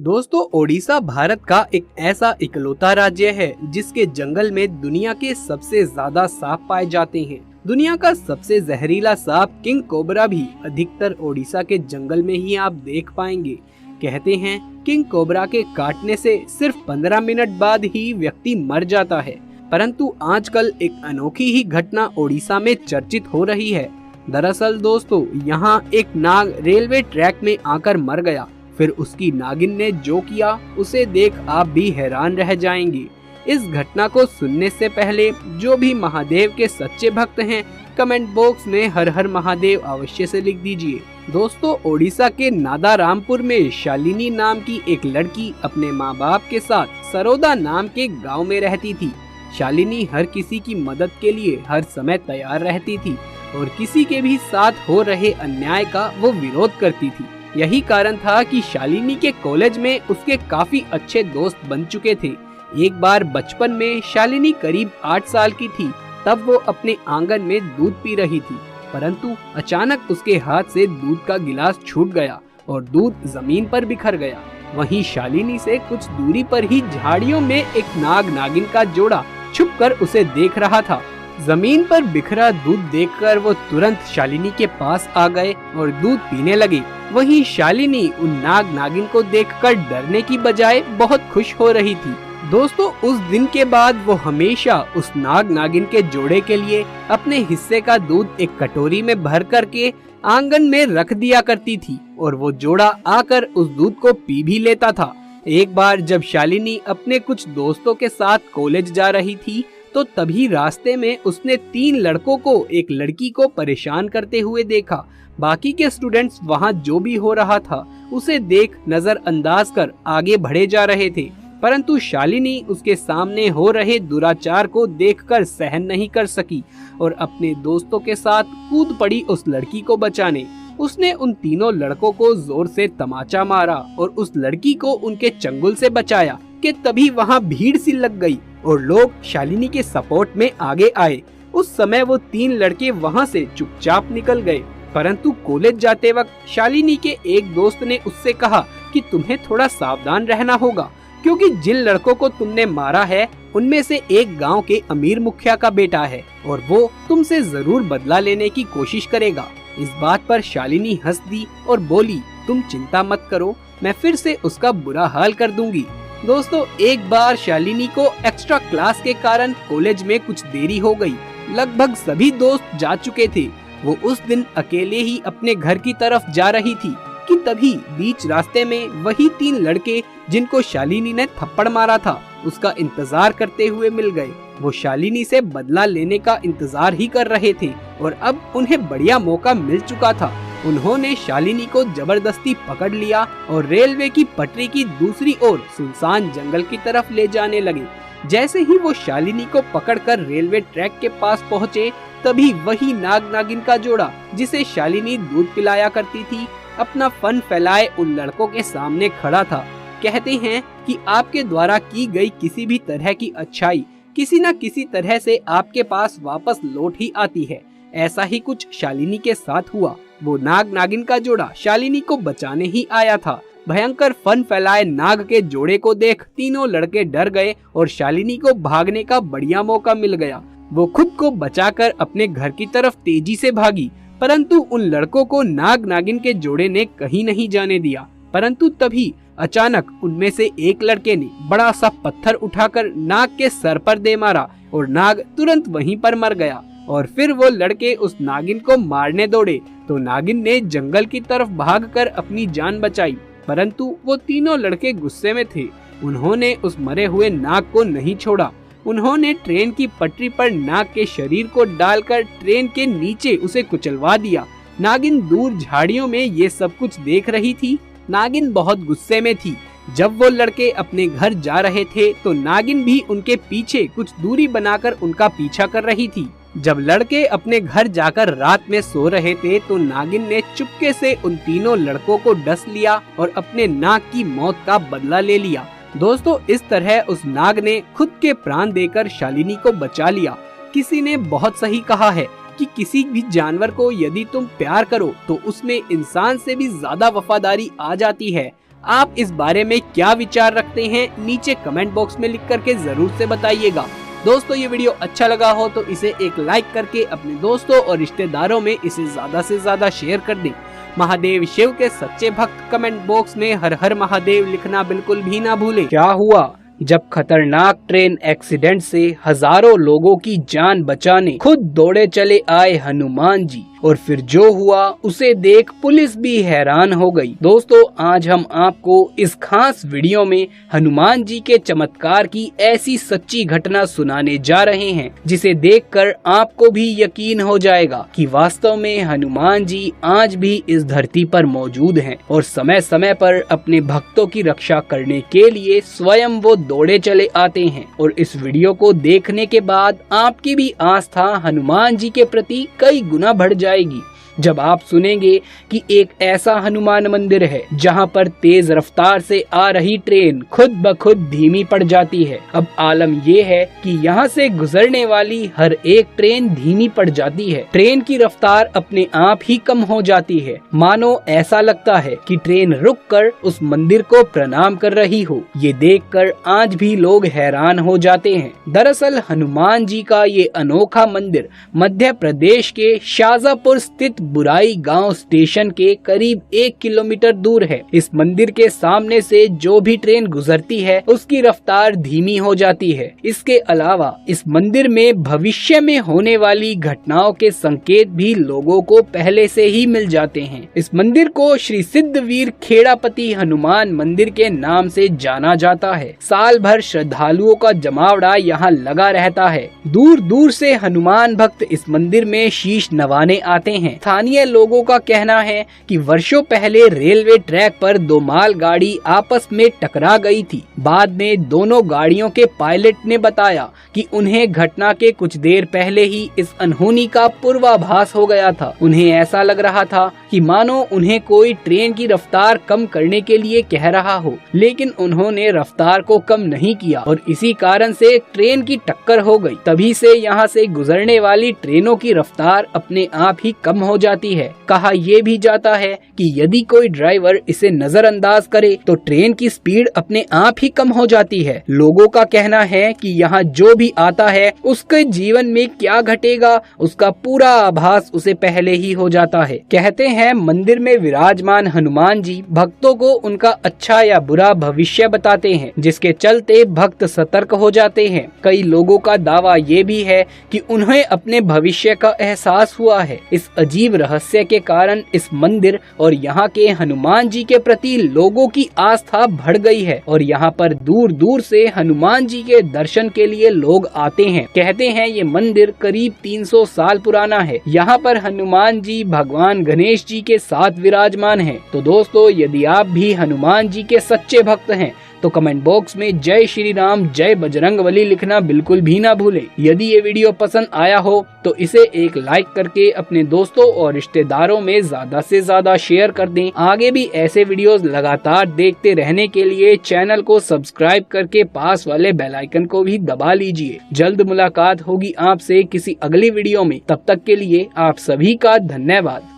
दोस्तों, ओडिशा भारत का एक ऐसा इकलौता राज्य है जिसके जंगल में दुनिया के सबसे ज्यादा सांप पाए जाते हैं। दुनिया का सबसे जहरीला सांप किंग कोबरा भी अधिकतर ओडिशा के जंगल में ही आप देख पाएंगे। कहते हैं किंग कोबरा के काटने से सिर्फ 15 मिनट बाद ही व्यक्ति मर जाता है। परंतु आजकल एक अनोखी ही घटना ओडिशा में चर्चित हो रही है। दरअसल दोस्तों, यहाँ एक नाग रेलवे ट्रैक में आकर मर गया। फिर उसकी नागिन ने जो किया उसे देख आप भी हैरान रह जाएंगे। इस घटना को सुनने से पहले जो भी महादेव के सच्चे भक्त हैं, कमेंट बॉक्स में हर हर महादेव अवश्य से लिख दीजिए। दोस्तों, ओडिशा के नादारामपुर में शालिनी नाम की एक लड़की अपने माँ बाप के साथ सरोदा नाम के गांव में रहती थी। शालिनी हर किसी की मदद के लिए हर समय तैयार रहती थी और किसी के भी साथ हो रहे अन्याय का वो विरोध करती थी। यही कारण था कि शालिनी के कॉलेज में उसके काफी अच्छे दोस्त बन चुके थे। एक बार बचपन में शालिनी करीब 8 साल की थी। तब वो अपने आंगन में दूध पी रही थी, परंतु अचानक उसके हाथ से दूध का गिलास छूट गया और दूध जमीन पर बिखर गया। वहीं शालिनी से कुछ दूरी पर ही झाड़ियों में एक नाग नागिन का जोड़ा छुपकर उसे देख रहा था। जमीन पर बिखरा दूध देखकर वो तुरंत शालिनी के पास आ गए और दूध पीने लगे। वहीं शालिनी उन नाग नागिन को देखकर डरने की बजाय बहुत खुश हो रही थी। दोस्तों, उस दिन के बाद वो हमेशा उस नाग नागिन के जोड़े के लिए अपने हिस्से का दूध एक कटोरी में भर करके आंगन में रख दिया करती थी और वो जोड़ा आकर उस दूध को पी भी लेता था। एक बार जब शालिनी अपने कुछ दोस्तों के साथ कॉलेज जा रही थी तो तभी रास्ते में उसने 3 लड़कों को एक लड़की को परेशान करते हुए देखा। बाकी के स्टूडेंट्स वहां जो भी हो रहा था उसे देख नजरअंदाज कर आगे बढ़े जा रहे थे, परंतु शालिनी उसके सामने हो रहे दुराचार को देखकर सहन नहीं कर सकी और अपने दोस्तों के साथ कूद पड़ी उस लड़की को बचाने। उसने उन तीनों लड़कों को जोर से तमाचा मारा और उस लड़की को उनके चंगुल से बचाया कि तभी वहां भीड़ सी लग गई और लोग शालिनी के सपोर्ट में आगे आए। उस समय वो 3 लड़के वहां से चुपचाप निकल गए, परंतु कॉलेज जाते वक्त शालिनी के एक दोस्त ने उससे कहा कि तुम्हें थोड़ा सावधान रहना होगा, क्योंकि जिन लड़कों को तुमने मारा है उनमें से एक गांव के अमीर मुखिया का बेटा है और वो तुमसे जरूर बदला लेने की कोशिश करेगा। इस बात पर शालिनी हंस दी और बोली, तुम चिंता मत करो, मैं फिर से उसका बुरा हाल कर दूंगी। दोस्तों, एक बार शालिनी को एक्स्ट्रा क्लास के कारण कॉलेज में कुछ देरी हो गई। लगभग सभी दोस्त जा चुके थे। वो उस दिन अकेले ही अपने घर की तरफ जा रही थी कि तभी बीच रास्ते में वही 3 लड़के जिनको शालिनी ने थप्पड़ मारा था उसका इंतजार करते हुए मिल गए। वो शालिनी से बदला लेने का इंतजार ही कर रहे थे और अब उन्हें बढ़िया मौका मिल चुका था। उन्होंने शालिनी को जबरदस्ती पकड़ लिया और रेलवे की पटरी की दूसरी ओर सुनसान जंगल की तरफ ले जाने लगे। जैसे ही वो शालिनी को पकड़कर रेलवे ट्रैक के पास पहुँचे, तभी वही नाग नागिन का जोड़ा जिसे शालिनी दूध पिलाया करती थी अपना फन फैलाए उन लड़कों के सामने खड़ा था। कहते हैं कि आपके द्वारा की गई किसी भी तरह की अच्छाई किसी न किसी तरह से आपके पास वापस लौट ही आती है। ऐसा ही कुछ शालिनी के साथ हुआ। वो नाग नागिन का जोड़ा शालिनी को बचाने ही आया था। भयंकर फन फैलाए नाग के जोड़े को देख तीनों लड़के डर गए और शालिनी को भागने का बढ़िया मौका मिल गया। वो खुद को बचाकर अपने घर की तरफ तेजी से भागी, परंतु उन लड़कों को नाग नागिन के जोड़े ने कहीं नहीं जाने दिया। परंतु तभी अचानक उनमें से एक लड़के ने बड़ा सा पत्थर उठाकर नाग के सर पर दे मारा और नाग तुरंत वहीं पर मर गया। और फिर वो लड़के उस नागिन को मारने दौड़े तो नागिन ने जंगल की तरफ भागकर अपनी जान बचाई, परंतु वो तीनों लड़के गुस्से में थे। उन्होंने उस मरे हुए नाग को नहीं छोड़ा। उन्होंने ट्रेन की पटरी पर नाग के शरीर को डालकर ट्रेन के नीचे उसे कुचलवा दिया। नागिन दूर झाड़ियों में ये सब कुछ देख रही थी। नागिन बहुत गुस्से में थी। जब वो लड़के अपने घर जा रहे थे तो नागिन भी उनके पीछे कुछ दूरी बनाकर उनका पीछा कर रही थी। जब लड़के अपने घर जाकर रात में सो रहे थे तो नागिन ने चुपके से उन तीनों लड़कों को डस लिया और अपने नाग की मौत का बदला ले लिया। दोस्तों, इस तरह उस नाग ने खुद के प्राण देकर शालिनी को बचा लिया। किसी ने बहुत सही कहा है कि किसी भी जानवर को यदि तुम प्यार करो तो उसमें इंसान से भी ज्यादा वफादारी आ जाती है। आप इस बारे में क्या विचार रखते हैं नीचे कमेंट बॉक्स में लिख करके जरूर से बताइएगा। दोस्तों ये वीडियो अच्छा लगा हो तो इसे एक लाइक करके अपने दोस्तों और रिश्तेदारों में इसे ज्यादा से ज्यादा शेयर कर दें। महादेव शिव के सच्चे भक्त कमेंट बॉक्स में हर हर महादेव लिखना बिल्कुल भी ना भूलें। क्या हुआ जब खतरनाक ट्रेन एक्सीडेंट से हजारों लोगों की जान बचाने खुद दौड़े चले आए हनुमान जी, और फिर जो हुआ उसे देख पुलिस भी हैरान हो गई। दोस्तों आज हम आपको इस खास वीडियो में हनुमान जी के चमत्कार की ऐसी सच्ची घटना सुनाने जा रहे हैं जिसे देखकर आपको भी यकीन हो जाएगा कि वास्तव में हनुमान जी आज भी इस धरती पर मौजूद हैं और समय समय पर अपने भक्तों की रक्षा करने के लिए स्वयं वो दौड़े चले आते हैं। और इस वीडियो को देखने के बाद आपकी भी आस्था हनुमान जी के प्रति कई गुना बढ़ जाएगी जब आप सुनेंगे कि एक ऐसा हनुमान मंदिर है जहां पर तेज रफ्तार से आ रही ट्रेन खुद ब खुद धीमी पड़ जाती है। अब आलम ये है कि यहां से गुजरने वाली हर एक ट्रेन धीमी पड़ जाती है। ट्रेन की रफ्तार अपने आप ही कम हो जाती है, मानो ऐसा लगता है कि ट्रेन रुककर उस मंदिर को प्रणाम कर रही हो। ये देखकर आज भी लोग हैरान हो जाते हैं। दरअसल हनुमान जी का ये अनोखा मंदिर मध्य प्रदेश के शाजापुर स्थित बुराई गांव स्टेशन के करीब 1 किलोमीटर दूर है। इस मंदिर के सामने से जो भी ट्रेन गुजरती है उसकी रफ्तार धीमी हो जाती है। इसके अलावा इस मंदिर में भविष्य में होने वाली घटनाओं के संकेत भी लोगों को पहले से ही मिल जाते हैं। इस मंदिर को श्री सिद्धवीर खेड़ापति हनुमान मंदिर के नाम से जाना जाता है। साल भर श्रद्धालुओं का जमावड़ा यहाँ लगा रहता है। दूर दूर से हनुमान भक्त इस मंदिर में शीश नवाने आते हैं। स्थानीय लोगों का कहना है कि वर्षों पहले रेलवे ट्रैक पर 2 मालगाड़ी आपस में टकरा गई थी। बाद में दोनों गाड़ियों के पायलट ने बताया कि उन्हें घटना के कुछ देर पहले ही इस अनहोनी का पूर्वाभास हो गया था। उन्हें ऐसा लग रहा था कि मानो उन्हें कोई ट्रेन की रफ्तार कम करने के लिए कह रहा हो, लेकिन उन्होंने रफ्तार को कम नहीं किया और इसी कारण से ट्रेन की टक्कर हो गई। तभी से यहाँ से गुजरने वाली ट्रेनों की रफ्तार अपने आप ही कम हो जाती है। कहा यह भी जाता है कि यदि कोई ड्राइवर इसे नजरअंदाज करे तो ट्रेन की स्पीड अपने आप ही कम हो जाती है। लोगों का कहना है कि यहाँ जो भी आता है उसके जीवन में क्या घटेगा उसका पूरा आभास उसे पहले ही हो जाता है। कहते हैं मंदिर में विराजमान हनुमान जी भक्तों को उनका अच्छा या बुरा भविष्य बताते हैं, जिसके चलते भक्त सतर्क हो जाते हैं। कई लोगों का दावा ये भी है कि उन्हें अपने भविष्य का एहसास हुआ है। इस अजीब रहस्य के कारण इस मंदिर और यहाँ के हनुमान जी के प्रति लोगों की आस्था बढ़ गई है और यहाँ पर दूर दूर से हनुमान जी के दर्शन के लिए लोग आते हैं। कहते हैं ये मंदिर करीब 300 साल पुराना है। यहाँ पर हनुमान जी भगवान गणेश जी के साथ विराजमान हैं। तो दोस्तों यदि आप भी हनुमान जी के सच्चे भक्त हैं तो कमेंट बॉक्स में जय श्री राम जय बजरंगबली लिखना बिल्कुल भी ना भूलें। यदि ये वीडियो पसंद आया हो तो इसे एक लाइक करके अपने दोस्तों और रिश्तेदारों में ज्यादा से ज्यादा शेयर कर दें। आगे भी ऐसे वीडियोस लगातार देखते रहने के लिए चैनल को सब्सक्राइब करके पास वाले बेल आइकन को भी दबा लीजिए। जल्द मुलाकात होगी आपसे किसी अगली वीडियो में। तब तक के लिए आप सभी का धन्यवाद।